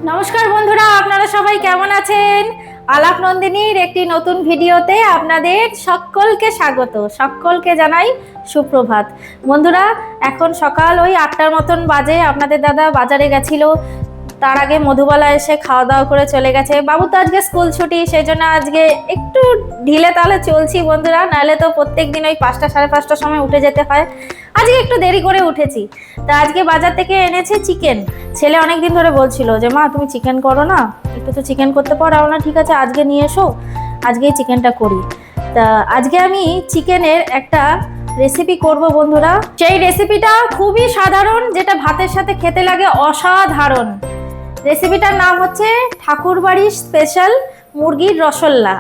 নমস্কার বন্ধুরা, আপনারা সবাই কেমন আছেন? আলাপ নন্দিনীর একটি নতুন ভিডিওতে আপনাদের সকলকে স্বাগত। সকলকে জানাই সুপ্রভাত। বন্ধুরা, এখন সকাল ওই 8টার মতন বাজে। আপনাদের দাদা বাজারে গেছিল, তার আগে মধুবালা এসে খাওয়া দাওয়া করে চলে গেছে। বাবু তো আজকে স্কুল ছুটি, সেই জন্য আজকে একটু ঢিলে তালে চলছি বন্ধুরা, নাহলে তো প্রত্যেক দিন ওই 5টা সাড়ে 5টার সময় উঠে যেতে হয়। আজকে একটু দেরি করে উঠেছি। তা আজকে বাজার থেকে এনেছে চিকেন। ছেলে অনেকদিন ধরে বলছিল যে মা তুমি চিকেন করো না, একটু তো চিকেন করতে পারো না। ঠিক আছে, আজকে নিয়ে এসো, আজকেই চিকেনটা করি। তা আজকে আমি চিকেনের একটা রেসিপি করব বন্ধুরা। সেই রেসিপিটা খুবই সাধারণ, যেটা ভাতের সাথে খেতে লাগে অসাধারণ। রেসিপিটার নাম হচ্ছে ঠাকুরবাড়ির স্পেশাল মুরগির রসল্লা।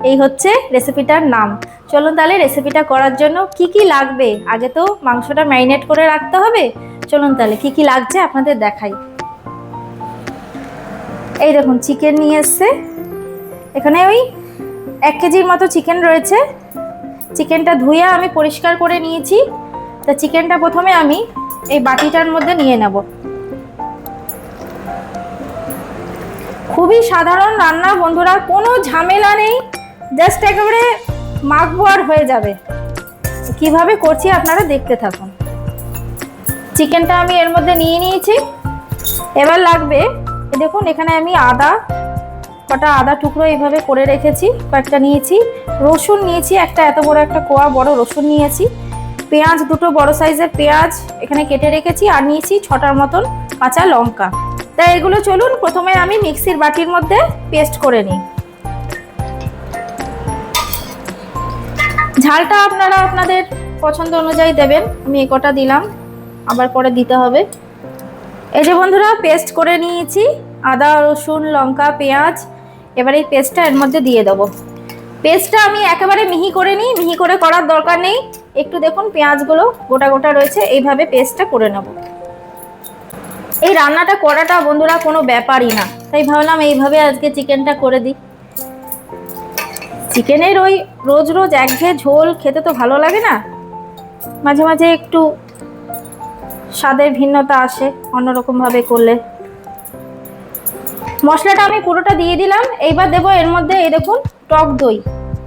এই হচ্ছে রেসিপিটার নাম। চলুন তাহলে রেসিপিটা করার জন্য কি কি লাগবে, আগে তো মাংসটা ম্যারিনেট করে রাখতে হবে। চলুন তাহলে কি কি লাগছে আপনাদের দেখাই। এই দেখুন চিকেন নিয়ে এসছে, এখানে ওই 1 কেজির মতো চিকেন রয়েছে। চিকেনটা ধুয়ে আমি পরিষ্কার করে নিয়েছি। তা চিকেনটা প্রথমে আমি এই বাটিটার মধ্যে নিয়ে নেব। খুবই সাধারণ রান্না বন্ধুরা, কোনো ঝামেলা নেই, জাস্ট একেবারে মাখবো আর হয়ে যাবে। কিভাবে করছি আপনারা দেখতে থাকুন। চিকেনটা আমি এর মধ্যে নিয়ে নিয়েছি। এবার লাগবে, দেখুন এখানে আমি কটা আদা টুকরো এইভাবে করে রেখেছি, কয়েকটা নিয়েছি। রসুন নিয়েছি একটা, এত বড় একটা কোয়া বড় রসুন নিয়েছি। পেঁয়াজ, দুটো বড় সাইজের পেঁয়াজ এখানে কেটে রেখেছি। আর নিয়েছি 6টার মতন কাঁচা লঙ্কা। তাই এগুলো চলুন প্রথমে আমি মিক্সির বাটির মধ্যে পেস্ট করে নিই। ঝালটা আপনারা আপনাদের পছন্দ অনুযায়ী দেবেন। আমি এই কটা দিলাম, আবার পরে দিতে হবে। এই যে বন্ধুরা পেস্ট করে নিয়েছি আদা রসুন লঙ্কা পেঁয়াজ। এবার এই পেস্টটা এর মধ্যে দিয়ে দেবো। পেস্টটা আমি একেবারে মিহি করে নিই, মিহি করে করার দরকার নেই। একটু দেখুন পেঁয়াজগুলো গোটা গোটা রয়েছে, এইভাবে পেস্টটা করে নেব। এই রান্নাটা করাটা বন্ধুরা কোনো ব্যাপারই না, তাই ভাবলাম এইভাবে আজকে চিকেনটা করে দিই। চিকেনের ওই রোজ রোজ একঘেয়ে ঝোল খেতে তো ভালো লাগে না, মাঝে মাঝে একটু স্বাদের ভিন্নতা আসে অন্যরকম ভাবে করলে। মশলাটা আমি পুরোটা দিয়ে দিলাম। এইবার দেবো এর মধ্যে এই দেখুন টক দই,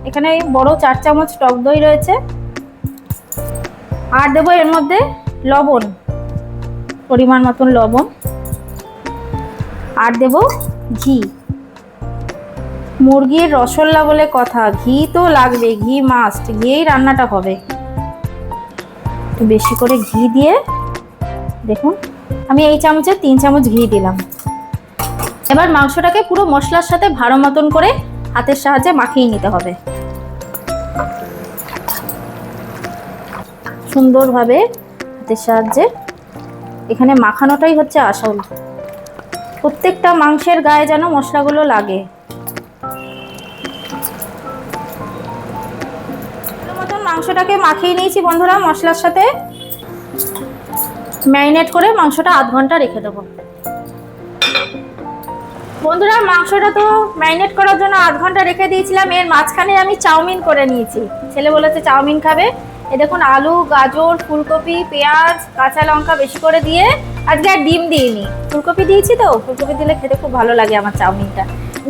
এখানে বড় 4 চামচ টক দই রয়েছে। আর দেবো এর মধ্যে লবণ, পরিমাণ মতন লবণ। আর দেবো ঘি। মুরগির রসল্লা বলে কথা, ঘি তো লাগবে, ঘি মাস্ট, ঘিয়েই রান্নাটা হবে। একটু বেশি করে ঘি দিয়ে দেখুন আমি এই চামচে 3 চামচ ঘি দিলাম। এবার মাংসটাকে পুরো মশলার সাথে ভালো মতন করে হাতের সাহায্যে মাখিয়ে নিতে হবে সুন্দরভাবে হাতের সাহায্যে। এখানে মাখানোটাই হচ্ছে আসল, প্রত্যেকটা মাংসের গায়ে যেন মশলাগুলো লাগে। ভালো মতন মাংসটাকে মাখিয়ে নিয়েছি বন্ধুরা মশলার সাথে। ম্যারিনেট করে মাংসটা আধ ঘন্টা রেখে দেবো। বন্ধুরা মাংসটা তো ম্যারিনেট করার জন্য আধ ঘন্টা রেখে দিয়েছিলাম। এর মাঝখানে আমি চাউমিন করে নিয়েছি, ছেলে বলেছে চাউমিন খাবে। এ দেখুন আলু গাজর ফুলকপি পেঁয়াজ কাঁচা লঙ্কা বেশি করে দিয়ে, আজকে আর ডিম দিইনি, ফুলকপি দিয়েছি তো, ফুলকপি দিলে খেতে খুব ভালো লাগে আমার চাউমিনটা।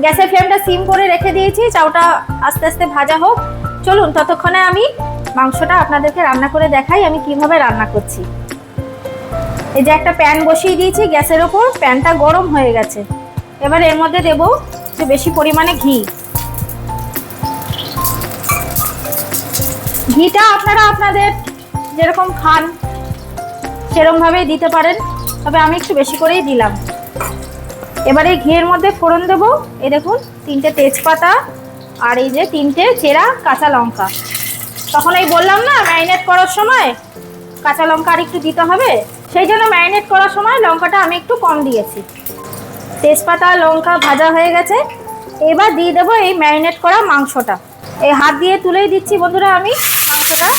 গ্যাসের ফ্লেমটা সিম করে রেখে দিয়েছি, চাউটা আস্তে আস্তে ভাজা হোক। চলুন ততক্ষণে আমি মাংসটা আপনাদেরকে রান্না করে দেখাই আমি কিভাবে রান্না করছি। এই যে একটা প্যান বসিয়ে দিয়েছি গ্যাসের ওপর, প্যানটা গরম হয়ে গেছে। এবার এর মধ্যে দেব একটু বেশি পরিমাণে ঘি। ঘিটা আপনারা আপনাদের যেরকম খান সেরকমভাবেই দিতে পারেন, তবে আমি একটু বেশি করেই দিলাম। এবার এই ঘিয়ের মধ্যে ফোড়ন দেবো। এই দেখুন 3টে তেজপাতা আর এই যে 3টে চেরা কাঁচা লঙ্কা। তখন এই বললাম না ম্যারিনেট করার সময় কাঁচা লঙ্কা আর একটু দিতে হবে, সেই জন্য ম্যারিনেট করার সময় লঙ্কাটা আমি একটু কম দিয়েছি। তেজপাতা লঙ্কা ভাজা হয়ে গেছে। এবার দিয়ে দেবো এই ম্যারিনেট করা মাংসটা। এই হাত দিয়ে তুলেই দিচ্ছি বন্ধুরা আমি মাংসটা।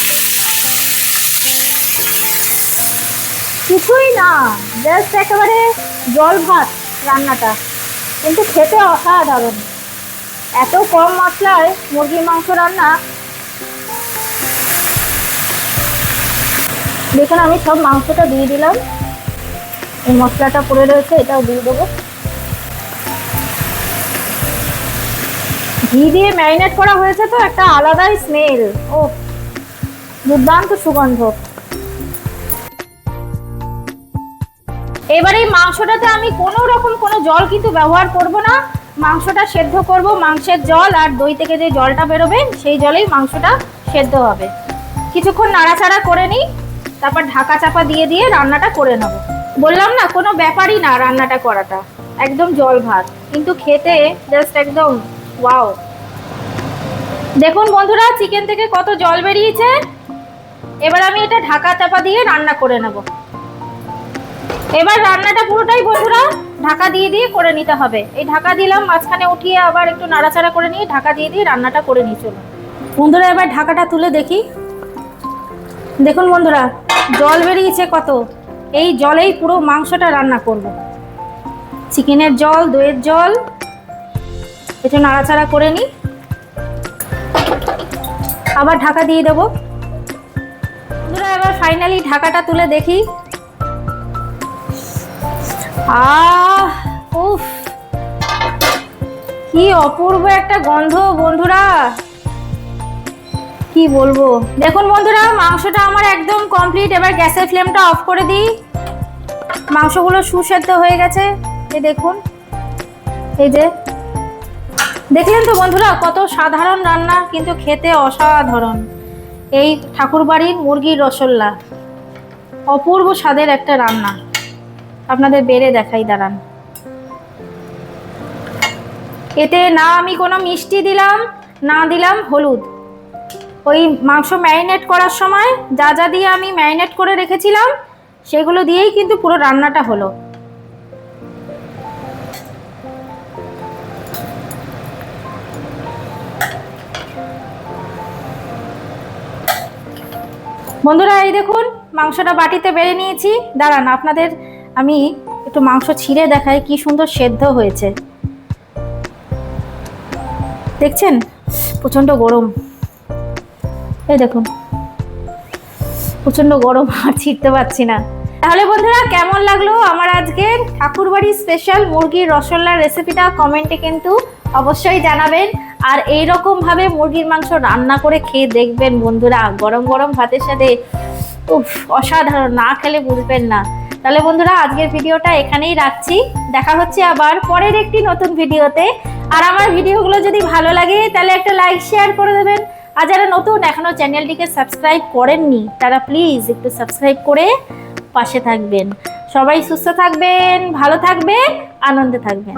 কিছুই না, জাস্ট একেবারে জল ভাত রান্নাটা, কিন্তু খেতে অসাধারণ। এত কম মশলায় মুরগির মাংস রান্না। দেখুন আমি সব মাংসটা দিয়ে দিলাম, এই মশলাটা পড়ে রয়েছে এটাও দিয়ে দেবো। ঘি দিয়ে ম্যারিনেট করা হয়েছে তো একটা আলাদাই স্মেল। ও দুর্দান্ত সুগন্ধ। এবার এই মাংসটাতে আমি কোনো রকম কোনো জল কিন্তু ব্যবহার করব না। মাংসটা সেদ্ধ করব মাংসের জল আর দই থেকে যে জলটা বেরোবে সেই জলেই মাংসটা সেদ্ধ হবে। কিছুক্ষণ নাড়াচাড়া করে নিই, তারপর ঢাকা চাপা দিয়ে দিয়ে রান্নাটা করে নেব। বললাম না কোনো ব্যাপারই না রান্নাটা করাটা, একদম জল ভাত, কিন্তু খেতে জাস্ট একদম ওয়াও। দেখুন বন্ধুরা চিকেন থেকে কত জল বেরিয়েছে। এবার আমি এটা ঢাকা চাপা দিয়ে রান্না করে নেব। এবার রান্নাটা পুরোটাই বন্ধুরা ঢাকা দিয়ে দিয়ে করে নিতে হবে। এই ঢাকা দিলাম, মাঝখানে উঠিয়ে আবার একটু নাড়াচাড়া করে নিয়ে ঢাকা দিয়ে দিয়ে রান্নাটা করে নিই। চলো বন্ধুরা এবার ঢাকাটা তুলে দেখি। দেখুন বন্ধুরা জল বেরিয়েছে কত। এই জলেই পুরো মাংসটা রান্না করব। চিকেনের জল, দইয়ের জল, একটু নাড়াচাড়া করে নিই, আবার ঢাকা দিয়ে দেব। বন্ধুরা এবার ফাইনালি ঢাকাটা তুলে দেখি। উফ কি অপূর্ব একটা গন্ধ বন্ধুরা, কি বলবো। দেখুন বন্ধুরা মাংসটা আমার একদম কমপ্লিট। এবার গ্যাসের ফ্লেমটা অফ করে দিই। মাংসগুলো সুসেদ্ধ হয়ে গেছে, এই দেখুন। এই যে দেখলেন তো বন্ধুরা কত সাধারণ রান্না, কিন্তু খেতে অসাধারণ। এই ঠাকুরবাড়ির মুরগির রসগোল্লা অপূর্ব স্বাদের একটা রান্না। আপনাদের বেড়ে দেখাই দাঁড়ান। এতে না আমি কোনো মিষ্টি দিলাম, না দিলাম হলুদ। ওই মাংস ম্যারিনেট করার সময় যা যা দিয়ে আমি ম্যারিনেট করে রেখেছিলাম সেগুলো দিয়েই কিন্তু পুরো রান্নাটা হলো। বন্ধুরা এই দেখুন মাংসটা বাটিতে বেড়ে নিয়েছি। দাঁড়ান আপনাদের আমি একটু মাংস ছিঁড়ে দেখাই কি সুন্দর সেদ্ধ হয়েছে। দেখছেন প্রচন্ড গরম, এই দেখুন প্রচন্ড গরম, আর ছিঁড়তে পারছি না। তাহলে বন্ধুরা কেমন লাগলো আমার আজকের ঠাকুরবাড়ি স্পেশাল মুরগির রসগোল্লার রেসিপিটা কমেন্টে কিন্তু অবশ্যই জানাবেন। আর এইরকম ভাবে মুরগির মাংস রান্না করে খেয়ে দেখবেন বন্ধুরা, গরম গরম ভাতের সাথে উফ অসাধারণ, না খেলে বুঝবেন না। তাহলে বন্ধুরা আজকের ভিডিওটা এখানেই রাখছি। দেখা হচ্ছে আবার পরের একটি নতুন ভিডিওতে। আর আমার ভিডিওগুলো যদি ভালো লাগে তাহলে একটা লাইক শেয়ার করে দেবেন। আর যারা নতুন এখনো চ্যানেলটিকে সাবস্ক্রাইব করেননি তারা প্লিজ একটু সাবস্ক্রাইব করে পাশে থাকবেন। সবাই সুস্থ থাকবেন, ভালো থাকবেন, আনন্দে থাকবেন।